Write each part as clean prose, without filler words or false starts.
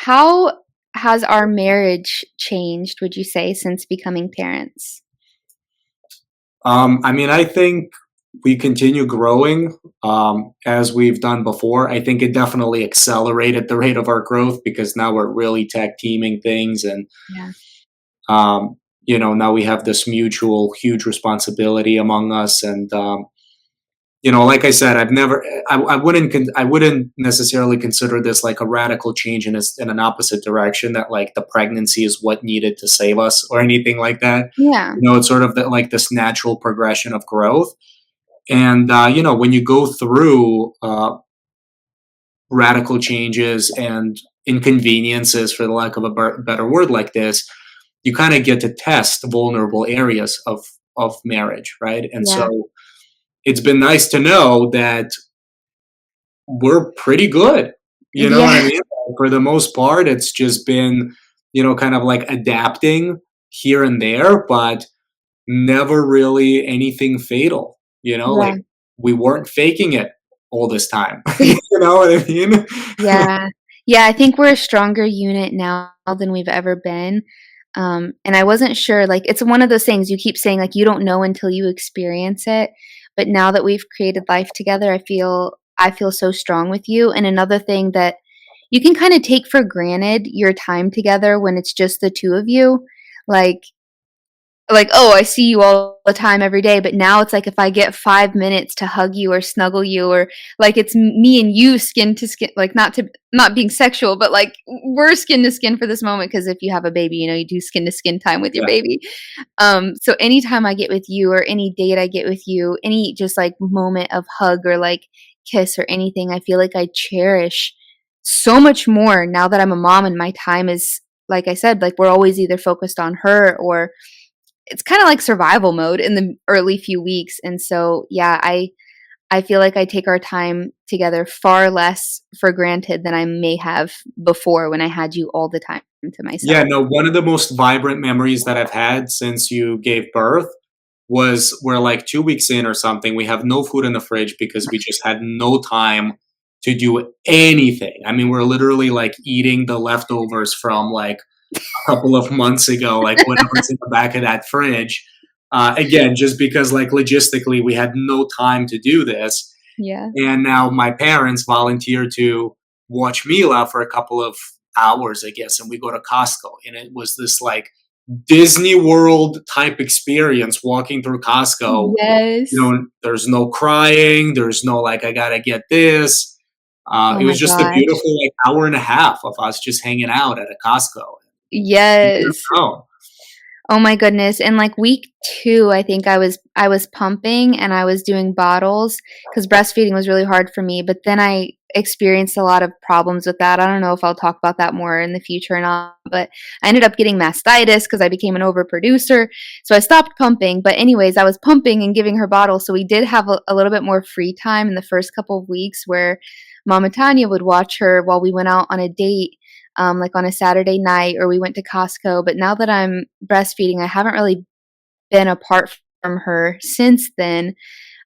how has our marriage changed, would you say, since becoming parents? I mean, I think we continue growing as we've done before. I think it definitely accelerated the rate of our growth because now we're really tag teaming things, and Yeah. now we have this mutual huge responsibility among us. And like I said, I wouldn't necessarily consider this like a radical change in an opposite direction. That like the pregnancy is what needed to save us or anything like that. Yeah. It's sort of like this natural progression of growth. And when you go through radical changes and inconveniences, for the lack of a better word, like this, you kind of get to test vulnerable areas of marriage, right? And Yeah. so it's been nice to know that we're pretty good. You know what I Yeah. mean? For the most part, it's just been, kind of like adapting here and there, but never really anything fatal. Yeah. Like we weren't faking it all this time. You know what I mean? Yeah. Yeah, I think we're a stronger unit now than we've ever been. And I wasn't sure, like, it's one of those things you keep saying, like, you don't know until you experience it. But now that we've created life together, I feel so strong with you. And another thing that you can kind of take for granted your time together when it's just the two of you. Like, oh, I see you all the time every day, but now it's like if I get 5 minutes to hug you or snuggle you, or like it's me and you skin to skin, like not being sexual, but like we're skin to skin for this moment, because if you have a baby, you do skin to skin time with your Yeah. baby. So anytime I get with you, or any date I get with you, any just like moment of hug or like kiss or anything, I feel like I cherish so much more now that I'm a mom, and my time is, like I said, like we're always either focused on her, or it's kind of like survival mode in the early few weeks. And so, yeah, I feel like I take our time together far less for granted than I may have before when I had you all the time to Yeah, myself. no, one of the most vibrant memories that I've had since you gave birth was we're like 2 weeks in or something. We have no food in the fridge because we just had no time to do anything. I mean, we're literally like eating the leftovers from like a couple of months ago, like whatever's in the back of that fridge. Again, just because like logistically we had no time to do this. Yeah. And now my parents volunteered to watch Mila for a couple of hours, I guess, and we go to Costco. And it was this like Disney World type experience walking through Costco. Yes. There's no crying, there's no like, I gotta get this. Oh It my was just a gosh. beautiful like hour and a half of us just hanging out at a Costco. Yes. Oh, Oh my goodness, and, like, week 2, I think I was pumping and I was doing bottles because breastfeeding was really hard for me, but then I experienced a lot of problems with that. I don't know if I'll talk about that more in the future or not, but I ended up getting mastitis because I became an overproducer, so I stopped pumping. But anyways, I was pumping and giving her bottles, so we did have a little bit more free time in the first couple of weeks where Mama Tanya would watch her while we went out on a date, like on a Saturday night, or we went to Costco. But now that I'm breastfeeding, I haven't really been apart from her since then.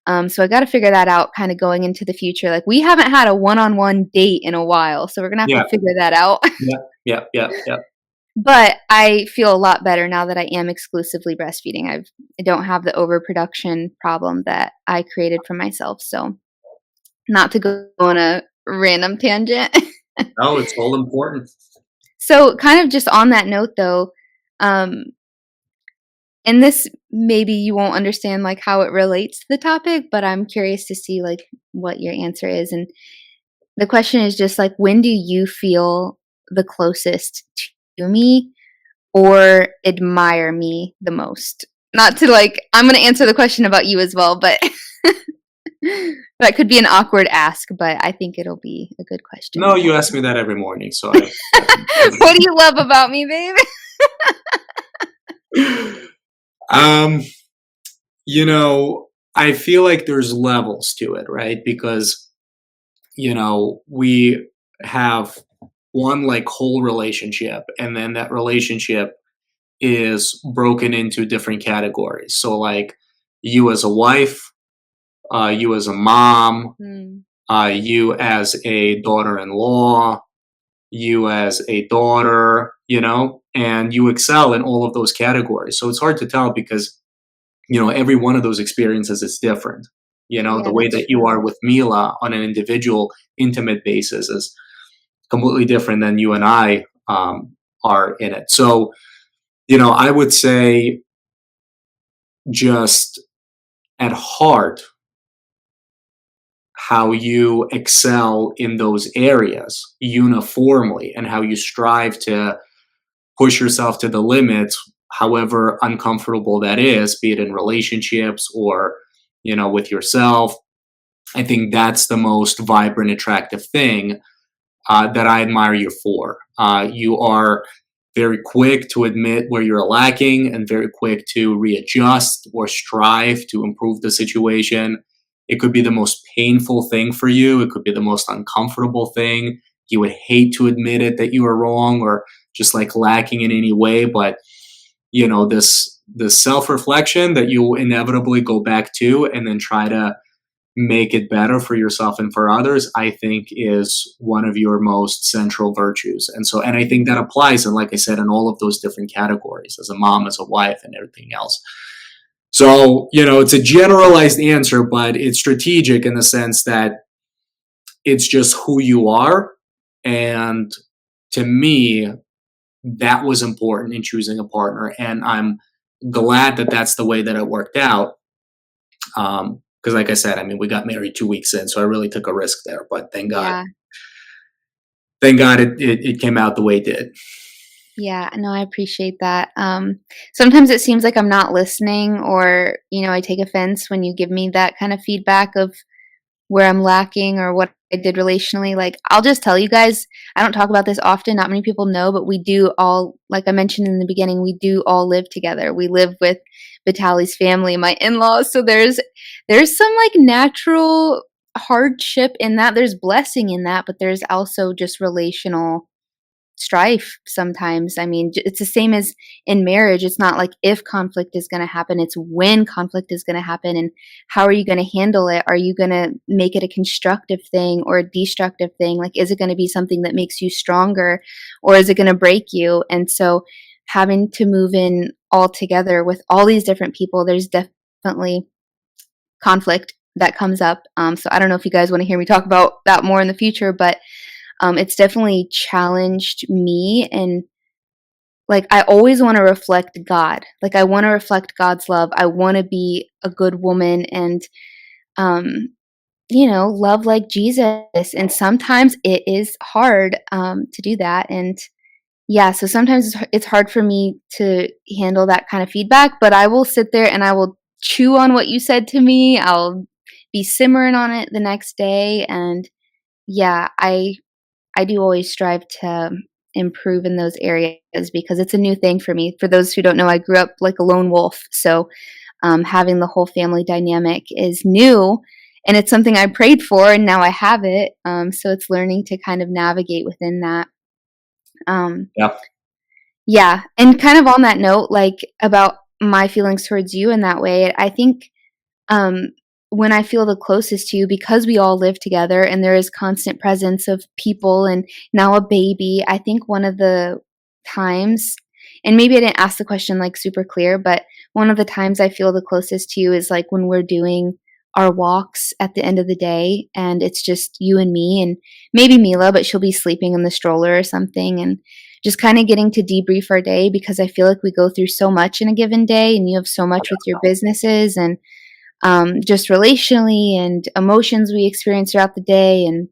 So I got to figure that out kind of going into the future. Like we haven't had a one-on-one date in a while, so we're going to have yeah, to figure that out. yeah, yeah, yeah, yeah. But I feel a lot better now that I am exclusively breastfeeding. I don't have the overproduction problem that I created for myself. So not to go on a random tangent. No, it's all important. So kind of just on that note though, um, and this maybe you won't understand like how it relates to the topic, but I'm curious to see like what your answer is. And the question is just like, when do you feel the closest to me or admire me the most? Not to like, I'm going to answer the question about you as well, but that could be an awkward ask, but I think it'll be a good question. No, you ask me that every morning, so I. What do you love about me, babe? um, I feel like there's levels to it, right? Because we have one like whole relationship, and then that relationship is broken into different categories. So like you as a wife, you as a mom, Mm, you as a daughter-in-law, you as a daughter, and you excel in all of those categories. So it's hard to tell because, every one of those experiences is different. The Yeah, way that's that you true. are with Mila on an individual, intimate basis is completely different than you and I are in it. So, I would say just at heart, how you excel in those areas uniformly and how you strive to push yourself to the limits, however uncomfortable that is, be it in relationships or, with yourself. I think that's the most vibrant, attractive thing that I admire you for. You are very quick to admit where you're lacking and very quick to readjust or strive to improve the situation. It could be the most painful thing for you, it could be the most uncomfortable thing. You would hate to admit it that you are wrong or just like lacking in any way, but this self-reflection that you inevitably go back to and then try to make it better for yourself and for others, I think is one of your most central virtues. And I think that applies, and like I said, in all of those different categories as a mom, as a wife, and everything else. So, it's a generalized answer, but it's strategic in the sense that it's just who you are. And to me, that was important in choosing a partner. And I'm glad that that's the way that it worked out. Because, like I said, I mean, we got married 2 weeks in, so I really took a risk there. But Yeah. thank God it came out the way it did. Yeah, no, I appreciate that. Sometimes it seems like I'm not listening or, I take offense when you give me that kind of feedback of where I'm lacking or what I did relationally. Like, I'll just tell you guys, I don't talk about this often. Not many people know, but we do all, like I mentioned in the beginning, we do all live together. We live with Vitaly's family, my in-laws. So there's some like natural hardship in that. There's blessing in that, but there's also just relational strife sometimes. I mean, it's the same as in marriage. It's not like if conflict is going to happen, it's when conflict is going to happen. And how are you going to handle it? Are you going to make it a constructive thing or a destructive thing? Like, is it going to be something that makes you stronger or is it going to break you? And so, having to move in all together with all these different people, there's definitely conflict that comes up. So, I don't know if you guys want to hear me talk about that more in the future, but it's definitely challenged me. And like, I always want to reflect God. Like, I want to reflect God's love. I want to be a good woman and, um, love like Jesus. And sometimes it is hard to do that. And yeah, so sometimes it's hard for me to handle that kind of feedback, but I will sit there and I will chew on what you said to me. I'll be simmering on it the next day. And yeah, I do always strive to improve in those areas because it's a new thing for me. For those who don't know, I grew up like a lone wolf. So having the whole family dynamic is new and it's something I prayed for and now I have it. So it's learning to kind of navigate within that. Um, Yeah. yeah. And kind of on that note, like about my feelings towards you in that way, I think um, when I feel the closest to you, because we all live together and there is constant presence of people and now a baby, I think one of the times, and maybe I didn't ask the question like super clear, but one of the times I feel the closest to you is like when we're doing our walks at the end of the day and it's just you and me and maybe Mila, but she'll be sleeping in the stroller or something. And just kind of getting to debrief our day because I feel like we go through so much in a given day and you have so much with your businesses and just relationally and emotions we experience throughout the day. And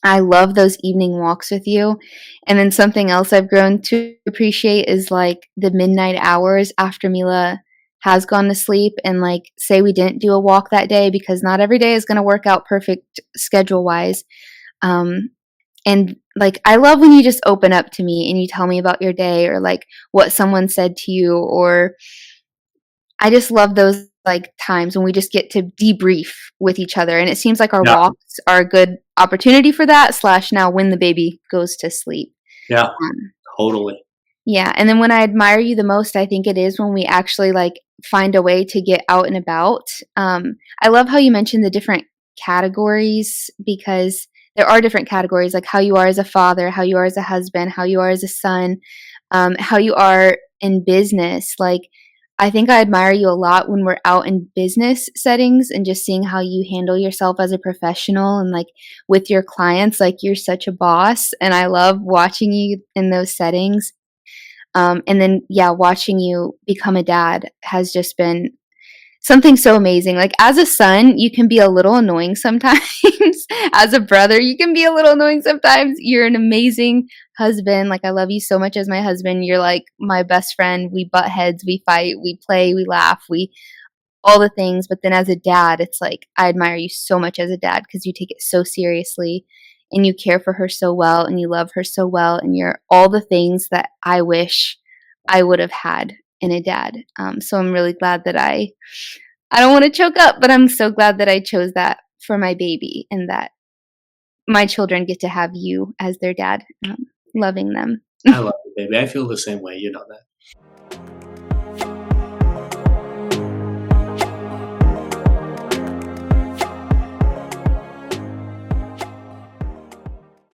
I love those evening walks with you. And then something else I've grown to appreciate is like the midnight hours after Mila has gone to sleep and like say we didn't do a walk that day because not every day is going to work out perfect schedule wise. Um, and like I love when you just open up to me and you tell me about your day or like what someone said to you or I just love those, like, times when we just get to debrief with each other, and it seems like our Yeah. walks are a good opportunity for that, slash now when the baby goes to sleep. Yeah. Um, Totally. yeah, and then when I admire you the most, I think it is when we actually, like, find a way to get out and about. I love how you mentioned the different categories because there are different categories, like how you are as a father, how you are as a husband, how you are as a son, how you are in business. Like, I think I admire you a lot when we're out in business settings and just seeing how you handle yourself as a professional and like with your clients. Like, you're such a boss, and I love watching you in those settings. And then, yeah, watching you become a dad has just been something so amazing. Like, as a son, you can be a little annoying sometimes. As a brother, you can be a little annoying sometimes. You're an amazing husband. Like, I love you so much as my husband. You're like my best friend. We butt heads, we fight, we play, we laugh, we all the things. But then as a dad, it's like I admire you so much as a dad because you take it so seriously and you care for her so well and you love her so well and you're all the things that I wish I would have had in a dad. So I'm really glad that I don't want to choke up, but I'm so glad that I chose that for my baby and that my children get to have you as their dad, loving them. I love you, baby. I feel the same way. You know that.